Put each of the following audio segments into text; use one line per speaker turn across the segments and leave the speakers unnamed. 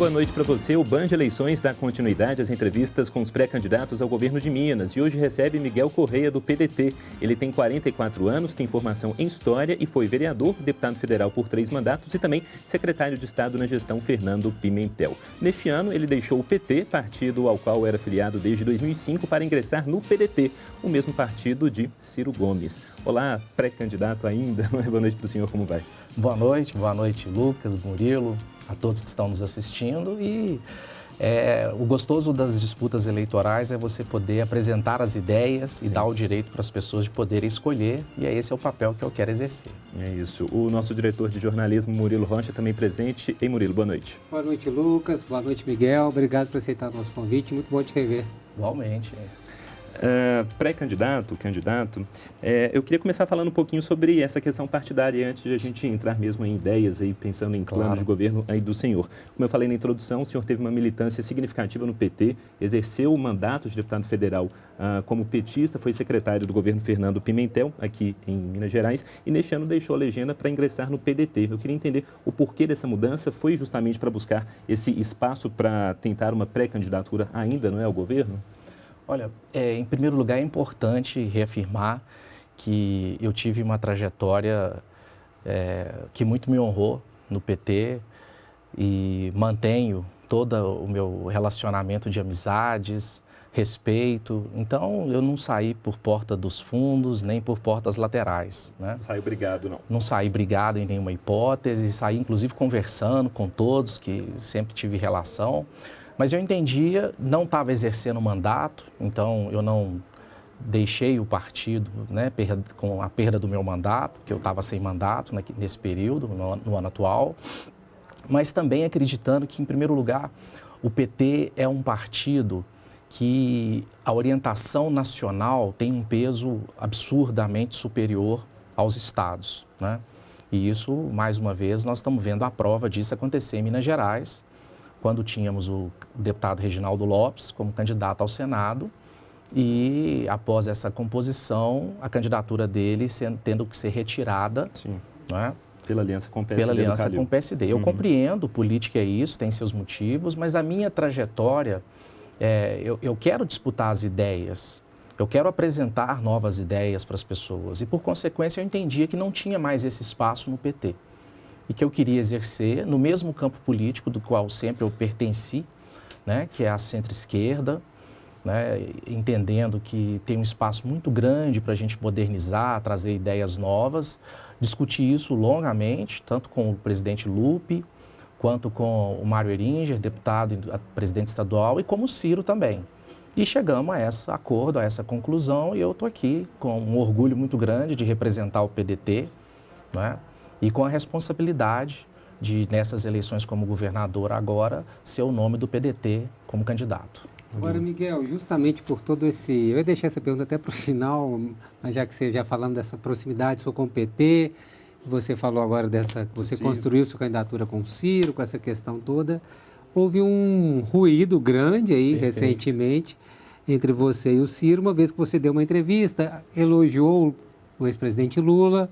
boa noite para você. O Band Eleições dá continuidade às entrevistas com os pré-candidatos ao governo de Minas e hoje recebe Miguel Correia, do PDT. Ele tem 44 anos, tem formação em História e foi vereador, deputado federal por 3 mandatos e também secretário de Estado na gestão Fernando Pimentel. Neste ano, ele deixou o PT, partido ao qual era filiado desde 2005, para ingressar no PDT, o mesmo partido de Ciro Gomes. Olá, pré-candidato ainda. Boa noite para o senhor, como vai?
Boa noite, Lucas, Murilo, a todos que estão nos assistindo. E o gostoso das disputas eleitorais é você poder apresentar as ideias e dar o direito para as pessoas de poderem escolher, e esse é o papel que eu quero exercer. É
isso. O nosso diretor de jornalismo, Murilo Rocha, também presente. Ei, Murilo, boa noite.
Boa noite, Lucas. Boa noite, Miguel. Obrigado por aceitar o nosso convite. Muito bom te rever.
Igualmente.
Pré-candidato, candidato, eu queria começar falando um pouquinho sobre essa questão partidária antes de a gente entrar mesmo em ideias aí, pensando em planos de governo aí do senhor. Como eu falei na introdução, o senhor teve uma militância significativa no PT, exerceu o mandato de deputado federal como petista, foi secretário do governo Fernando Pimentel, aqui em Minas Gerais, e neste ano deixou a legenda para ingressar no PDT. Eu queria entender o porquê dessa mudança, foi justamente para buscar esse espaço para tentar uma pré-candidatura ainda, não é, ao governo?
Olha, em primeiro lugar é importante reafirmar que eu tive uma trajetória que muito me honrou no PT e mantenho todo o meu relacionamento de amizades, respeito. Então, eu não saí por porta dos fundos, nem por portas laterais, né?
Não saiu brigado, não?
Não saí brigado em nenhuma hipótese, saí inclusive conversando com todos que sempre tive relação. Mas eu entendia, não estava exercendo o mandato, então eu não deixei o partido, né, com a perda do meu mandato, que eu estava sem mandato nesse período, no ano atual, mas também acreditando que, em primeiro lugar, o PT é um partido que a orientação nacional tem um peso absurdamente superior aos estados, né? E isso, mais uma vez, nós estamos vendo a prova disso acontecer em Minas Gerais, quando tínhamos o deputado Reginaldo Lopes como candidato ao Senado e, após essa composição, a candidatura dele tendo que ser retirada.
Sim.
Né?
Pela aliança com o PSD.
Pela aliança com o PSD. Eu compreendo, política é isso, tem seus motivos, mas a minha trajetória, eu quero disputar as ideias, eu quero apresentar novas ideias para as pessoas e, por consequência, eu entendia que não tinha mais esse espaço no PT. E que eu queria exercer no mesmo campo político do qual sempre eu pertenci, né, que é a centro-esquerda, né, entendendo que tem um espaço muito grande para a gente modernizar, trazer ideias novas, discutir isso longamente, tanto com o presidente Lupe, quanto com o Mário Heringer, deputado e presidente estadual, e como o Ciro também. E chegamos a esse acordo, a essa conclusão, e eu estou aqui com um orgulho muito grande de representar o PDT, né? E com a responsabilidade de, nessas eleições como governador agora, ser o nome do PDT como candidato.
Agora, Miguel, justamente por todo esse... Eu ia deixar essa pergunta até para o final, mas já que você já falando dessa proximidade sua com o PT, você falou agora dessa... Você construiu sua candidatura com o Ciro, com essa questão toda. Houve um ruído grande aí, recentemente, entre você e o Ciro, uma vez que você deu uma entrevista, elogiou o ex-presidente Lula.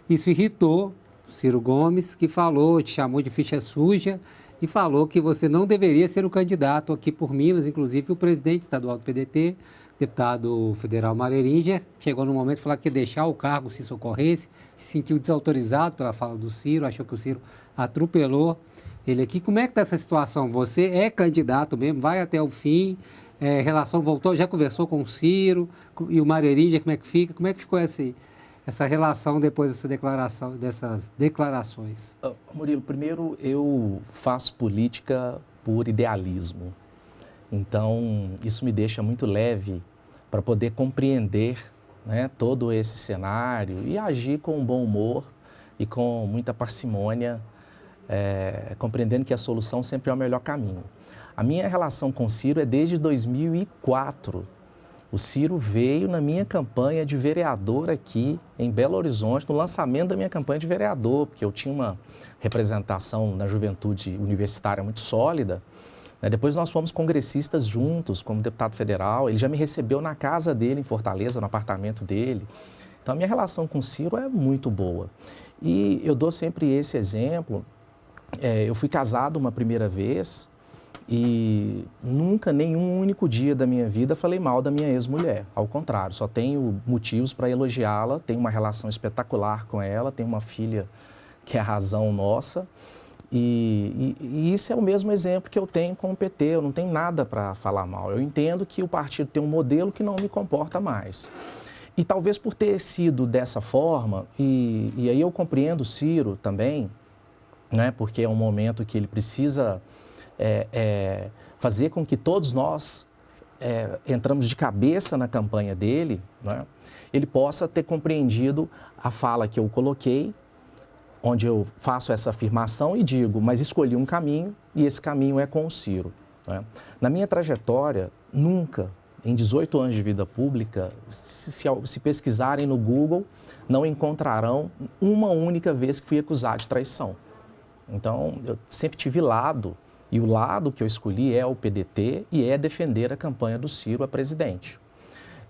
Isso irritou Ciro Gomes, que falou, te chamou de ficha suja e falou que você não deveria ser o candidato aqui por Minas, inclusive o presidente estadual do PDT, deputado federal Mário Heringer, chegou no momento de falar que ia deixar o cargo se isso ocorresse, se sentiu desautorizado pela fala do Ciro, achou que o Ciro atropelou ele aqui. Como é que está essa situação? Você é candidato mesmo, vai até o fim, relação voltou, já conversou com o Ciro e o Mário Heringer, como é que fica? Como é que ficou essa relação depois dessas declarações?
Murilo, primeiro, eu faço política por idealismo. Então, isso me deixa muito leve para poder compreender, né, todo esse cenário e agir com bom humor e com muita parcimônia, compreendendo que a solução sempre é o melhor caminho. A minha relação com o Ciro é desde 2004. O Ciro veio na minha campanha de vereador aqui em Belo Horizonte, no lançamento da minha campanha de vereador, porque eu tinha uma representação na juventude universitária muito sólida. Depois nós fomos congressistas juntos, como deputado federal. Ele já me recebeu na casa dele, em Fortaleza, no apartamento dele. Então, a minha relação com o Ciro é muito boa. E eu dou sempre esse exemplo eu fui casado uma primeira vez e nunca, nenhum único dia da minha vida, falei mal da minha ex-mulher. Ao contrário, só tenho motivos para elogiá-la, tenho uma relação espetacular com ela, tenho uma filha que é a razão nossa. E isso é o mesmo exemplo que eu tenho com o PT, eu não tenho nada para falar mal. Eu entendo que o partido tem um modelo que não me comporta mais. E talvez por ter sido dessa forma, e aí eu compreendo o Ciro também, né, porque é um momento que ele precisa fazer com que todos nós entramos de cabeça na campanha dele, né, ele possa ter compreendido a fala que eu coloquei, onde eu faço essa afirmação e digo, mas escolhi um caminho e esse caminho é com o Ciro. Né? Na minha trajetória, nunca, em 18 anos de vida pública, se pesquisarem no Google, não encontrarão uma única vez que fui acusado de traição. Então, eu sempre tive lado, e o lado que eu escolhi é o PDT e é defender a campanha do Ciro a presidente.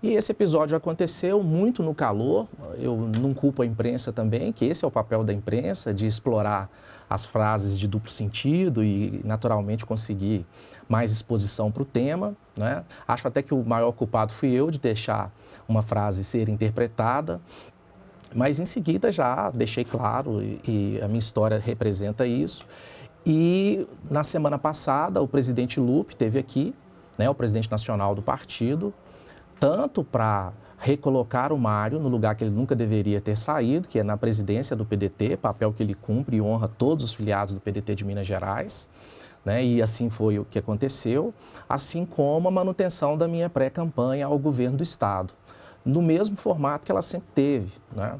E esse episódio aconteceu muito no calor, eu não culpo a imprensa também, que esse é o papel da imprensa, de explorar as frases de duplo sentido e, naturalmente, conseguir mais exposição para o tema, né? Acho até que o maior culpado fui eu de deixar uma frase ser interpretada, mas em seguida já deixei claro e a minha história representa isso. E na semana passada o presidente Lupe esteve aqui, né, o presidente nacional do partido, tanto para recolocar o Mário no lugar que ele nunca deveria ter saído, que é na presidência do PDT, papel que ele cumpre e honra todos os filiados do PDT de Minas Gerais, né? E assim foi o que aconteceu, assim como a manutenção da minha pré-campanha ao governo do Estado, no mesmo formato que ela sempre teve, né?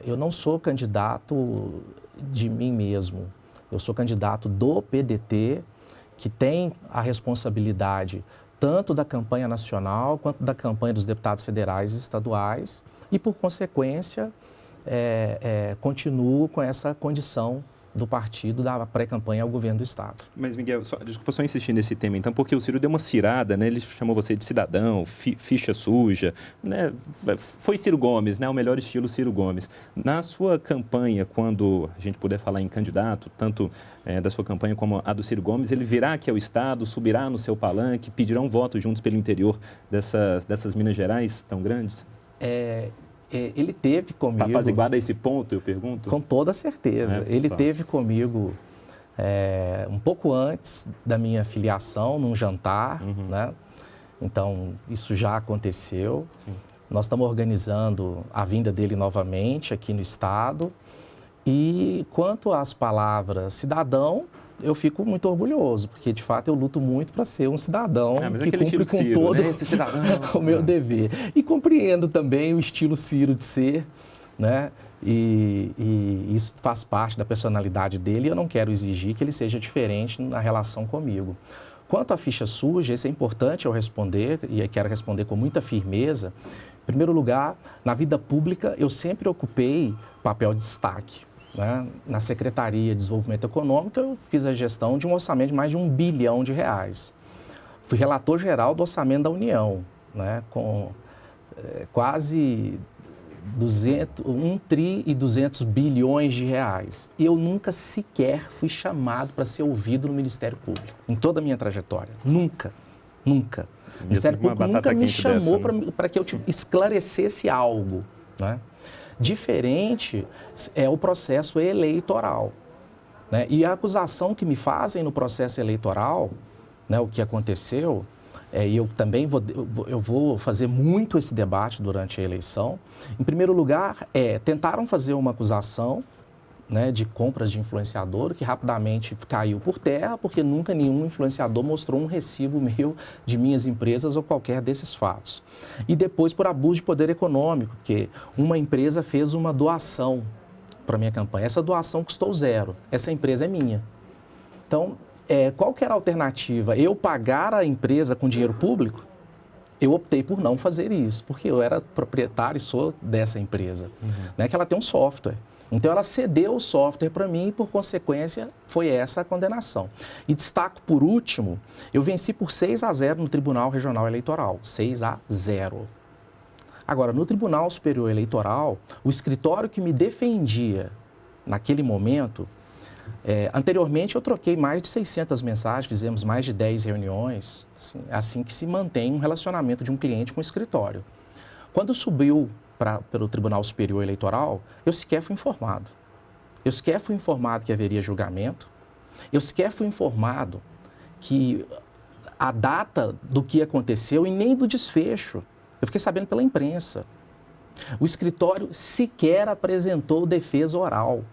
Eu não sou candidato de mim mesmo, eu sou candidato do PDT, que tem a responsabilidade tanto da campanha nacional quanto da campanha dos deputados federais e estaduais e, por consequência, continuo com essa condição do partido da pré-campanha ao governo do Estado.
Mas, Miguel, desculpa só insistir nesse tema, então, porque o Ciro deu uma cirada, né? Ele chamou você de cidadão, ficha suja, né? Foi Ciro Gomes, né? O melhor estilo Ciro Gomes. Na sua campanha, quando a gente puder falar em candidato, tanto da sua campanha como a do Ciro Gomes, ele virá aqui ao Estado, subirá no seu palanque, pedirão votos juntos pelo interior dessas Minas Gerais tão grandes?
Ele teve comigo...
Apaziguado a esse ponto, eu pergunto?
Com toda certeza. Ele teve comigo um pouco antes da minha filiação, num jantar, né? Então, isso já aconteceu. Sim. Nós estamos organizando a vinda dele novamente aqui no Estado. E quanto às palavras cidadão, eu fico muito orgulhoso, porque, de fato, eu luto muito para ser um cidadão que cumpre com
Ciro,
todo
né? Esse cidadão,
o meu dever. E compreendo também o estilo Ciro de ser, né? E isso faz parte da personalidade dele e eu não quero exigir que ele seja diferente na relação comigo. Quanto à ficha suja, isso é importante eu responder, e eu quero responder com muita firmeza. Em primeiro lugar, na vida pública, eu sempre ocupei papel de destaque. Né? Na Secretaria de Desenvolvimento Econômico, eu fiz a gestão de um orçamento de mais de R$1 bilhão. Fui relator geral do orçamento da União, né? Com quase 1 tri e 200 bilhões de reais. E eu nunca sequer fui chamado para ser ouvido no Ministério Público, em toda a minha trajetória. Nunca. O Ministério Público nunca me chamou para que eu esclarecesse algo, né? Diferente é o processo eleitoral, né? E a acusação que me fazem no processo eleitoral, né, o que aconteceu, e eu também vou fazer muito esse debate durante a eleição. Em primeiro lugar, tentaram fazer uma acusação, né, de compras de influenciador, que rapidamente caiu por terra, porque nunca nenhum influenciador mostrou um recibo meu de minhas empresas ou qualquer desses fatos. E depois por abuso de poder econômico, que uma empresa fez uma doação para a minha campanha. Essa doação custou 0. Essa empresa é minha. Então, qual que era a alternativa? Eu pagar a empresa com dinheiro público? Eu optei por não fazer isso, porque eu era proprietário e sou dessa empresa, né, que ela tem um software. Então, ela cedeu o software para mim e, por consequência, foi essa a condenação. E destaco, por último, eu venci por 6-0 no Tribunal Regional Eleitoral, 6-0. Agora, no Tribunal Superior Eleitoral, o escritório que me defendia naquele momento Anteriormente, eu troquei mais de 600 mensagens, fizemos mais de 10 reuniões, assim que se mantém um relacionamento de um cliente com o escritório. Quando subiu pelo Tribunal Superior Eleitoral, eu sequer fui informado. Eu sequer fui informado que haveria julgamento. Eu sequer fui informado que a data do que aconteceu e nem do desfecho. Eu fiquei sabendo pela imprensa. O escritório sequer apresentou defesa oral.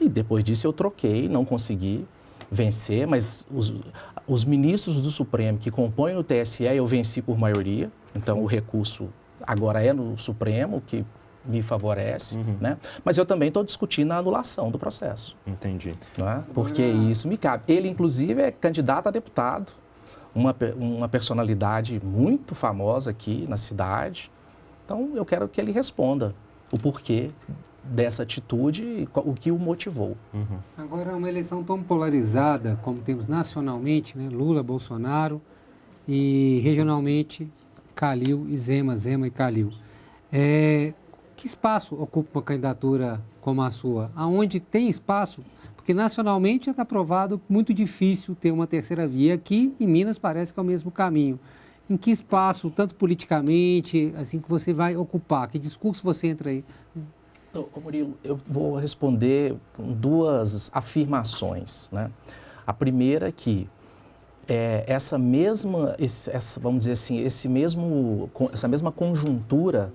E depois disso eu troquei, não consegui vencer, mas os ministros do Supremo que compõem o TSE eu venci por maioria. Então o recurso agora é no Supremo, que me favorece, né? Mas eu também estou discutindo a anulação do processo.
Entendi.
Né? Porque isso me cabe. Ele, inclusive, é candidato a deputado, uma personalidade muito famosa aqui na cidade. Então, eu quero que ele responda o porquê dessa atitude e o que o motivou.
Agora, uma eleição tão polarizada como temos nacionalmente, né? Lula, Bolsonaro, e regionalmente, Calil e Zema, Zema e Calil. Que espaço ocupa uma candidatura como a sua? Aonde tem espaço? Porque nacionalmente já está provado muito difícil ter uma terceira via. Aqui em Minas parece que é o mesmo caminho. Em que espaço, tanto politicamente, assim, que você vai ocupar? Que discurso você entra aí?
Murilo, eu vou responder com duas afirmações, né? A primeira é que vamos dizer assim, essa mesma conjuntura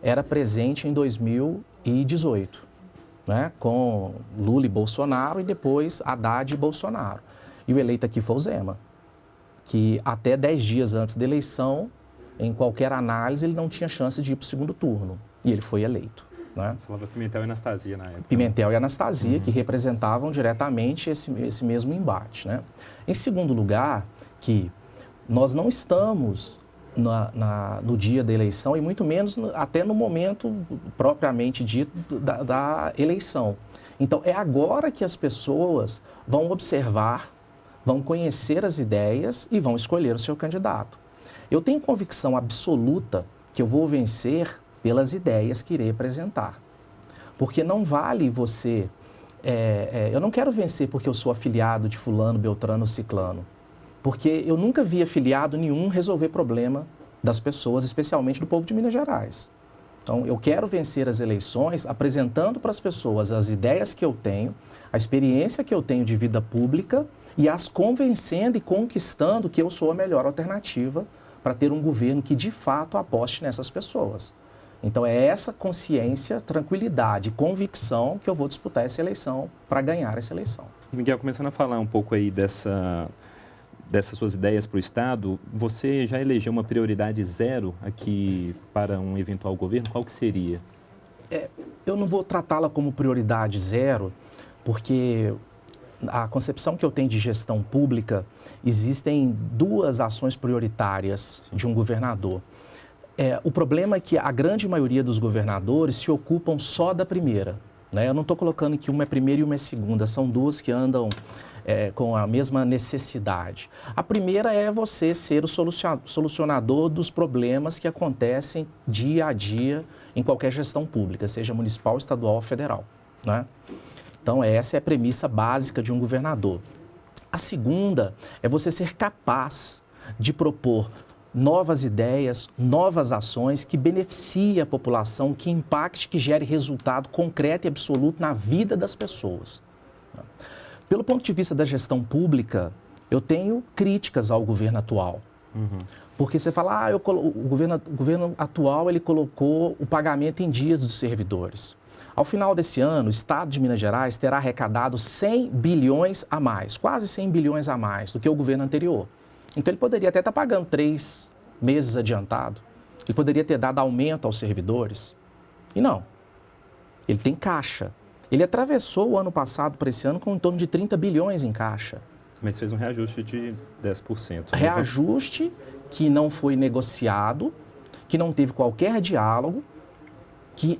era presente em 2018, né? Com Lula e Bolsonaro e depois Haddad e Bolsonaro. E o eleito aqui foi o Zema, que até 10 dias antes da eleição, em qualquer análise, ele não tinha chance de ir para o segundo turno. E ele foi eleito. Né?
Você falava Pimentel e Anastasia na época.
Pimentel e Anastasia, que representavam diretamente esse mesmo embate. Né? Em segundo lugar, que nós não estamos no dia da eleição e muito menos até no momento propriamente dito da eleição. Então, é agora que as pessoas vão observar, vão conhecer as ideias e vão escolher o seu candidato. Eu tenho convicção absoluta que eu vou vencer pelas ideias que irei apresentar. Porque não vale você... eu não quero vencer porque eu sou afiliado de fulano, beltrano, ciclano. Porque eu nunca vi afiliado nenhum resolver problema das pessoas, especialmente do povo de Minas Gerais. Então, eu quero vencer as eleições apresentando para as pessoas as ideias que eu tenho, a experiência que eu tenho de vida pública e as convencendo e conquistando que eu sou a melhor alternativa para ter um governo que, de fato, aposte nessas pessoas. Então, é essa consciência, tranquilidade, convicção que eu vou disputar essa eleição para ganhar essa eleição.
E Miguel, começando a falar um pouco aí dessas suas ideias para o Estado, você já elegeu uma prioridade zero aqui para um eventual governo? Qual que seria?
Eu não vou tratá-la como prioridade zero, porque a concepção que eu tenho de gestão pública, existem duas ações prioritárias de um governador. O problema é que a grande maioria dos governadores se ocupam só da primeira. Né? Eu não estou colocando que uma é primeira e uma é segunda, são duas que andam com a mesma necessidade. A primeira é você ser o solucionador dos problemas que acontecem dia a dia em qualquer gestão pública, seja municipal, estadual ou federal. Né? Então, essa é a premissa básica de um governador. A segunda é você ser capaz de propor novas ideias, novas ações que beneficiem a população, que impacte, que gere resultado concreto e absoluto na vida das pessoas. Pelo ponto de vista da gestão pública, eu tenho críticas ao governo atual. Porque você fala, o governo atual ele colocou o pagamento em dias dos servidores. Ao final desse ano, o Estado de Minas Gerais terá arrecadado 100 bilhões a mais, quase 100 bilhões a mais do que o governo anterior. Então, ele poderia até estar pagando 3 meses adiantado. Ele poderia ter dado aumento aos servidores. E não. Ele tem caixa. Ele atravessou o ano passado para esse ano com em torno de 30 bilhões em caixa.
Mas fez um reajuste de 10%.
Reajuste que não foi negociado, que não teve qualquer diálogo, que,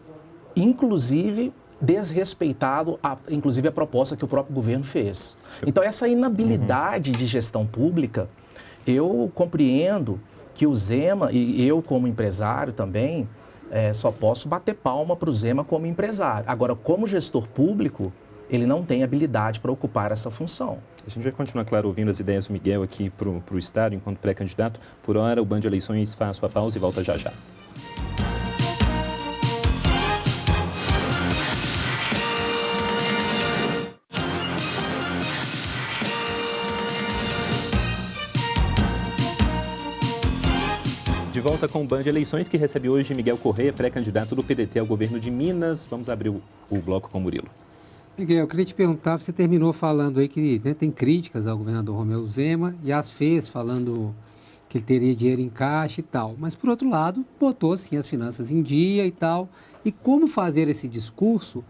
inclusive, desrespeitado, inclusive, a proposta que o próprio governo fez. Então, essa inabilidade de gestão pública, eu compreendo que o Zema, e eu como empresário também, só posso bater palma para o Zema como empresário. Agora, como gestor público, ele não tem habilidade para ocupar essa função.
A gente vai continuar, claro, ouvindo as ideias do Miguel aqui para o Estado, enquanto pré-candidato. Por hora, o Band Eleições faz sua pausa e volta já já. De volta com o Band Eleições, que recebe hoje Miguel Correia, pré-candidato do PDT ao governo de Minas. Vamos abrir o bloco com o Murilo.
Miguel, eu queria te perguntar, você terminou falando aí que, né, tem críticas ao governador Romeu Zema e as fez falando que ele teria dinheiro em caixa e tal. Mas, por outro lado, botou, sim, as finanças em dia e tal. E como fazer esse discurso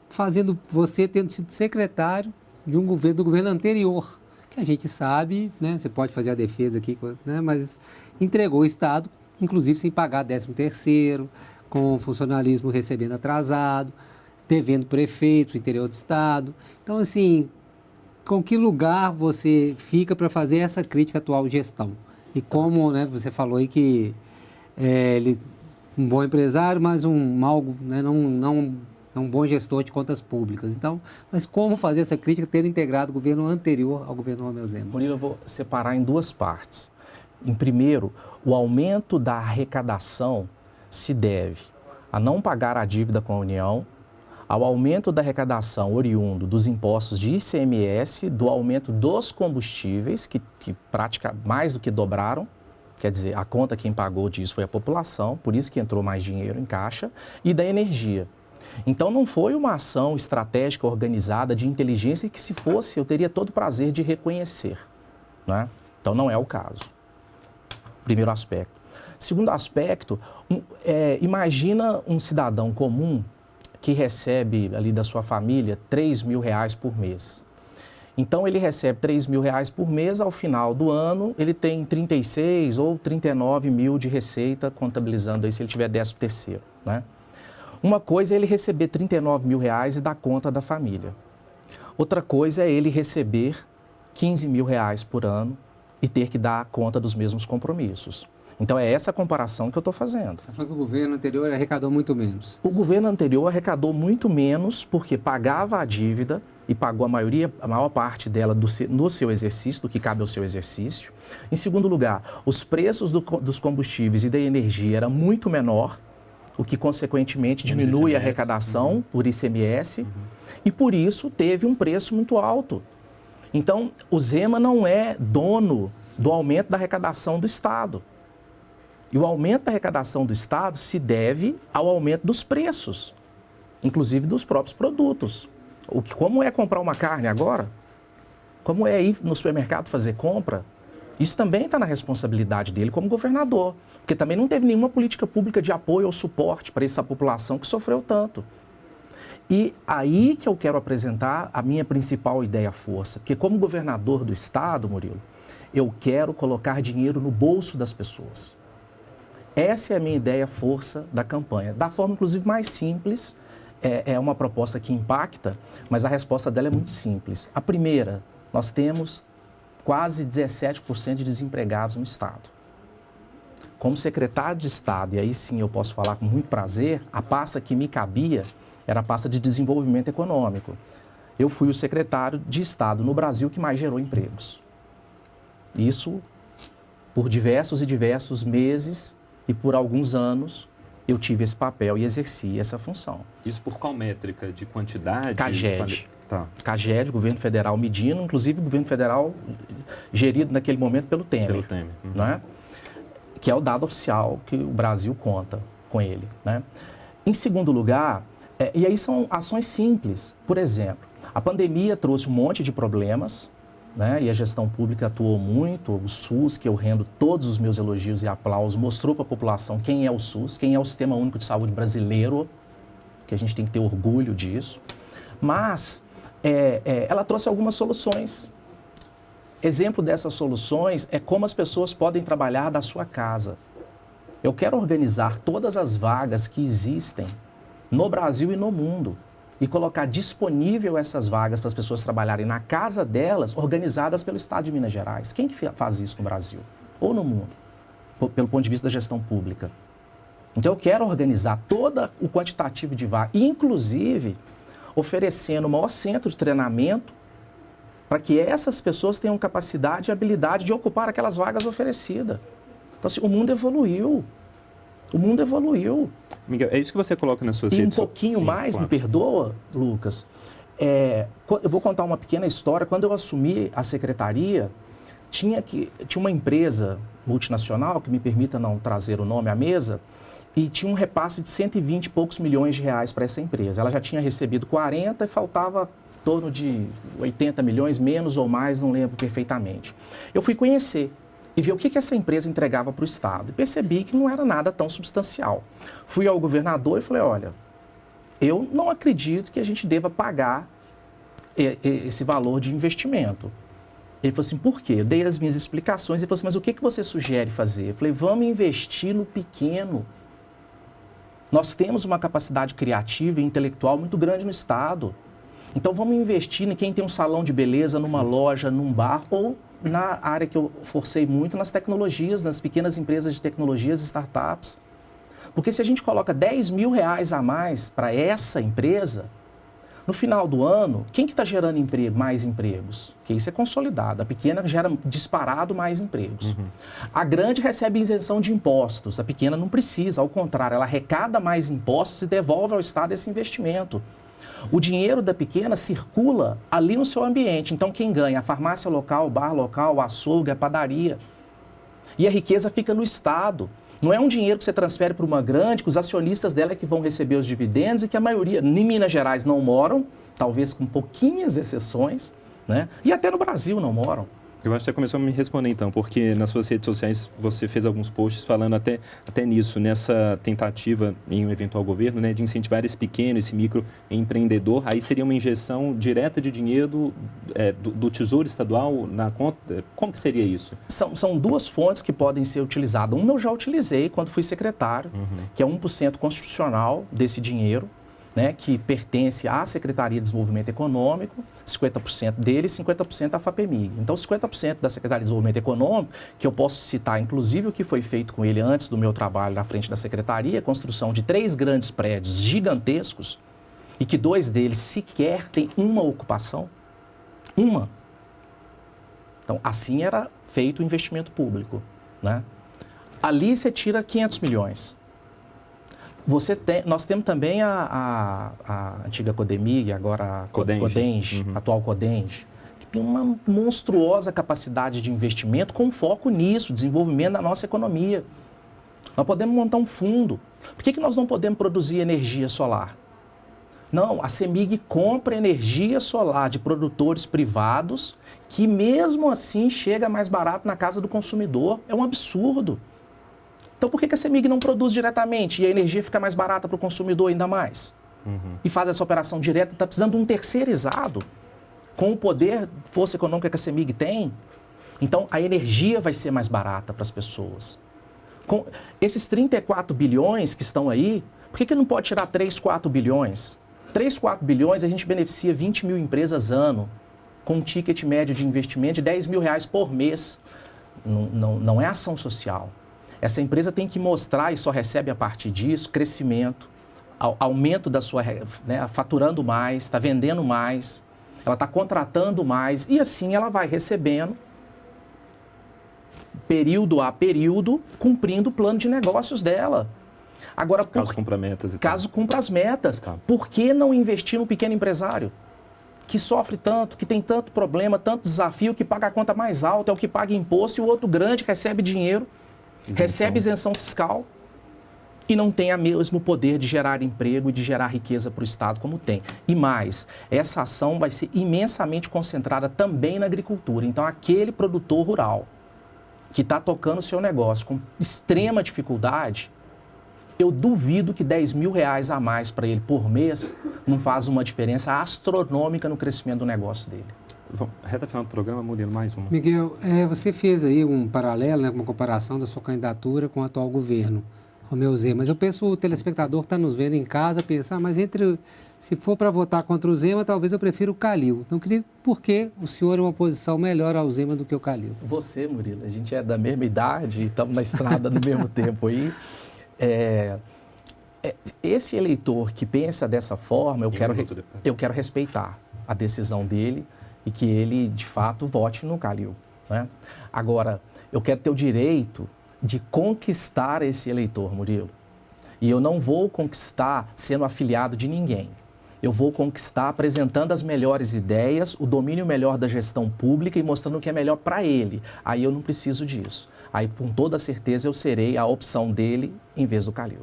fazendo você tendo sido secretário de um governo, do governo anterior, que a gente sabe, né, você pode fazer a defesa aqui, né, mas entregou o Estado, inclusive sem pagar 13º, com funcionalismo recebendo atrasado, devendo prefeitos do interior do Estado. Então, assim, com que lugar você fica para fazer essa crítica à atual gestão? E como, né, você falou aí que ele um bom empresário, mas um mau, né, não é um bom gestor de contas públicas. Então, mas como fazer essa crítica tendo integrado o governo anterior ao governo Romeu Zema?
Murilo, eu vou separar em duas partes. Em primeiro, o aumento da arrecadação se deve a não pagar a dívida com a União, ao aumento da arrecadação oriundo dos impostos de ICMS, do aumento dos combustíveis, que praticamente mais do que dobraram, quer dizer, a conta quem pagou disso foi a população, por isso que entrou mais dinheiro em caixa, e da energia. Então não foi uma ação estratégica organizada de inteligência que, se fosse, eu teria todo o prazer de reconhecer, né? Então não é o caso. Primeiro aspecto. Segundo aspecto, imagina um cidadão comum que recebe ali da sua família R$3.000 por mês. Então ele recebe R$3.000 por mês, ao final do ano ele tem 36 ou 39 mil de receita, contabilizando aí se ele tiver 13º, né? Uma coisa é ele receber R$39 mil e dar conta da família. Outra coisa é ele receber R$15 mil por ano e ter que dar conta dos mesmos compromissos. Então é essa comparação que eu estou fazendo.
Você está falando que o governo anterior arrecadou muito menos.
O governo anterior arrecadou muito menos porque pagava a dívida e pagou a maior parte dela no seu exercício, do que cabe ao seu exercício. Em segundo lugar, os preços dos combustíveis e da energia eram muito menor, o que consequentemente diminui a arrecadação por ICMS, e por isso teve um preço muito alto. Então, o Zema não é dono do aumento da arrecadação do Estado. E o aumento da arrecadação do Estado se deve ao aumento dos preços, inclusive dos próprios produtos. Como é comprar uma carne agora? Como é ir no supermercado fazer compra? Isso também está na responsabilidade dele como governador, porque também não teve nenhuma política pública de apoio ou suporte para essa população que sofreu tanto. E aí que eu quero apresentar a minha principal ideia-força, porque como governador do Estado, Murilo, eu quero colocar dinheiro no bolso das pessoas. Essa é a minha ideia-força da campanha, da forma, inclusive, mais simples. É uma proposta que impacta, mas a resposta dela é muito simples. A primeira, nós temos quase 17% de desempregados no Estado. Como secretário de Estado, e aí sim eu posso falar com muito prazer, a pasta que me cabia era a pasta de desenvolvimento econômico. Eu fui o secretário de Estado no Brasil que mais gerou empregos. Isso por diversos e diversos meses e por alguns anos eu tive esse papel e exerci essa função.
Isso por qual métrica? De quantidade?
CAGED.
Tá.
CAGED, governo federal medindo, inclusive o governo federal gerido naquele momento pelo Temer.
Pelo Temer.
Não é? Que é o dado oficial que o Brasil conta com ele, né? Em segundo lugar, e aí são ações simples. Por exemplo, a pandemia trouxe um monte de problemas, né? E a gestão pública atuou muito. O SUS, que eu rendo todos os meus elogios e aplausos, mostrou para a população quem é o SUS, quem é o Sistema Único de Saúde brasileiro, que a gente tem que ter orgulho disso. Mas ela trouxe algumas soluções. Exemplo dessas soluções é como as pessoas podem trabalhar da sua casa. Eu quero organizar todas as vagas que existem no Brasil e no mundo e colocar disponível essas vagas para as pessoas trabalharem na casa delas, organizadas pelo Estado de Minas Gerais. Quem que faz isso no Brasil ou no mundo, pelo ponto de vista da gestão pública? Então eu quero organizar todo o quantitativo de vagas, inclusive oferecendo o maior centro de treinamento para que essas pessoas tenham capacidade e habilidade de ocupar aquelas vagas oferecidas. Então, assim, o mundo evoluiu. O mundo evoluiu.
Miguel, é isso que você coloca nas suas
redes
redes
sociais. E um pouquinho mais, claro. Me perdoa, Lucas, eu vou contar uma pequena história. Quando eu assumi a secretaria, tinha uma empresa multinacional, que me permita não trazer o nome à mesa, e tinha um repasse de 120 e poucos milhões de reais para essa empresa. Ela já tinha recebido 40 e faltava em torno de 80 milhões, menos ou mais, não lembro perfeitamente. Eu fui conhecer e ver o que essa empresa entregava para o Estado. E percebi que não era nada tão substancial. Fui ao governador e falei, olha, eu não acredito que a gente deva pagar esse valor de investimento. Ele falou assim, por quê? Eu dei as minhas explicações. Ele falou assim, mas o que você sugere fazer? Eu falei, vamos investir no pequeno. Nós temos uma capacidade criativa e intelectual muito grande no Estado. Então, vamos investir em quem tem um salão de beleza, numa loja, num bar, ou na área que eu forcei muito, nas tecnologias, nas pequenas empresas de tecnologias, startups. Porque se a gente coloca 10 mil reais a mais para essa empresa, no final do ano, quem que está gerando emprego, mais empregos? Porque isso é consolidado. A pequena gera disparado mais empregos. A grande recebe isenção de impostos. A pequena não precisa, ao contrário, ela arrecada mais impostos e devolve ao Estado esse investimento. O dinheiro da pequena circula ali no seu ambiente. Então, quem ganha? A farmácia local, o bar local, o açougue, a padaria. E a riqueza fica no Estado. Não é um dinheiro que você transfere para uma grande, que os acionistas dela é que vão receber os dividendos e que a maioria, em Minas Gerais, não moram, talvez com pouquinhas exceções, né? E até no Brasil não moram.
Eu acho que você começou a me responder então, porque nas suas redes sociais você fez alguns posts falando até nisso, nessa tentativa em um eventual governo, né, de incentivar esse pequeno, esse microempreendedor. Aí seria uma injeção direta de dinheiro do Tesouro Estadual na conta? Como que seria isso?
São duas fontes que podem ser utilizadas. Uma eu já utilizei quando fui secretário, que é 1% constitucional desse dinheiro, né, que pertence à Secretaria de Desenvolvimento Econômico, 50% dele e 50% à FAPEMIG. Então, 50% da Secretaria de Desenvolvimento Econômico, que eu posso citar, inclusive, o que foi feito com ele antes do meu trabalho na frente da Secretaria, a construção de 3 grandes prédios gigantescos, e que 2 deles sequer têm uma ocupação. Uma. Então, assim era feito o investimento público, né? Ali você tira 500 milhões. Nós temos também a antiga Codemig, agora a Codenge, atual Codenge, que tem uma monstruosa capacidade de investimento com foco nisso, desenvolvimento da nossa economia. Nós podemos montar um fundo. Por que nós não podemos produzir energia solar? Não, a CEMIG compra energia solar de produtores privados que mesmo assim chega mais barato na casa do consumidor. É um absurdo. Então, por que a CEMIG não produz diretamente e a energia fica mais barata para o consumidor ainda mais? E faz essa operação direta, está precisando de um terceirizado com o poder, força econômica que a CEMIG tem. Então, a energia vai ser mais barata para as pessoas. Com esses 34 bilhões que estão aí, por que não pode tirar 3, 4 bilhões? 3, 4 bilhões a gente beneficia 20 mil empresas ano, com um ticket médio de investimento de 10 mil reais por mês. Não é ação social. Essa empresa tem que mostrar, e só recebe a partir disso, crescimento, aumento da sua, né, faturando mais, está vendendo mais, ela está contratando mais, e assim ela vai recebendo, período a período, cumprindo o plano de negócios dela. Agora,
caso cumpra metas.
Caso cumpra as metas, por que não investir no pequeno empresário? Que sofre tanto, que tem tanto problema, tanto desafio, que paga a conta mais alta, é o que paga imposto, e o outro grande recebe dinheiro, recebe isenção fiscal e não tem o mesmo poder de gerar emprego e de gerar riqueza para o Estado como tem. E mais, essa ação vai ser imensamente concentrada também na agricultura. Então, aquele produtor rural que está tocando o seu negócio com extrema dificuldade, eu duvido que 10 mil reais a mais para ele por mês não faz uma diferença astronômica no crescimento do negócio dele.
Reta final do programa, Murilo, mais uma.
Miguel, você fez aí um paralelo, né, uma comparação da sua candidatura com o atual governo, Romeu Zema. Mas eu penso, o telespectador que está nos vendo em casa, pensar, mas se for para votar contra o Zema, talvez eu prefira o Calil. Então, eu queria, por que o senhor é uma posição melhor ao Zema do que o Calil?
Você, Murilo, a gente é da mesma idade e estamos na estrada no mesmo tempo aí. Esse eleitor que pensa dessa forma, eu quero respeitar a decisão dele e que ele, de fato, vote no Calil, né? Agora, eu quero ter o direito de conquistar esse eleitor, Murilo. E eu não vou conquistar sendo afiliado de ninguém. Eu vou conquistar apresentando as melhores ideias, o domínio melhor da gestão pública e mostrando o que é melhor para ele. Aí eu não preciso disso. Aí, com toda certeza, eu serei a opção dele em vez do Calil.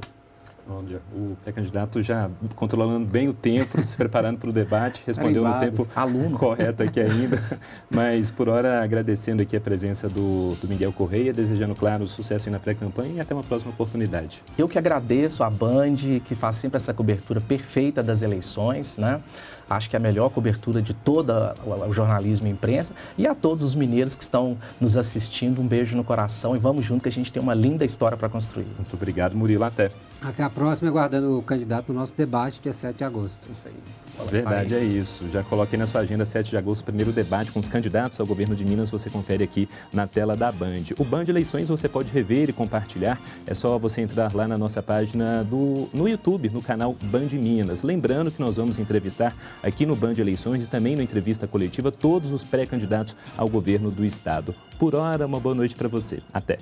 Olha, o pré-candidato já controlando bem o tempo, se preparando para o debate, respondeu no tempo correto aqui ainda. Mas, por hora, agradecendo aqui a presença do Miguel Correia, desejando, claro, sucesso aí na pré-campanha e até uma próxima oportunidade.
Eu que agradeço a Band, que faz sempre essa cobertura perfeita das eleições, né? Acho que é a melhor cobertura de todo o jornalismo e imprensa. E a todos os mineiros que estão nos assistindo, um beijo no coração e vamos junto que a gente tem uma linda história para construir.
Muito obrigado, Murilo. Até.
Até a próxima, aguardando o candidato no nosso debate, dia 7 de agosto.
Isso aí.
Verdade, é isso. Já coloquei na sua agenda 7 de agosto, o primeiro debate com os candidatos ao governo de Minas. Você confere aqui na tela da Band. O Band Eleições você pode rever e compartilhar. É só você entrar lá na nossa página no YouTube, no canal Band Minas. Lembrando que nós vamos entrevistar aqui no Band Eleições e também na entrevista coletiva todos os pré-candidatos ao governo do estado. Por hora, uma boa noite para você. Até.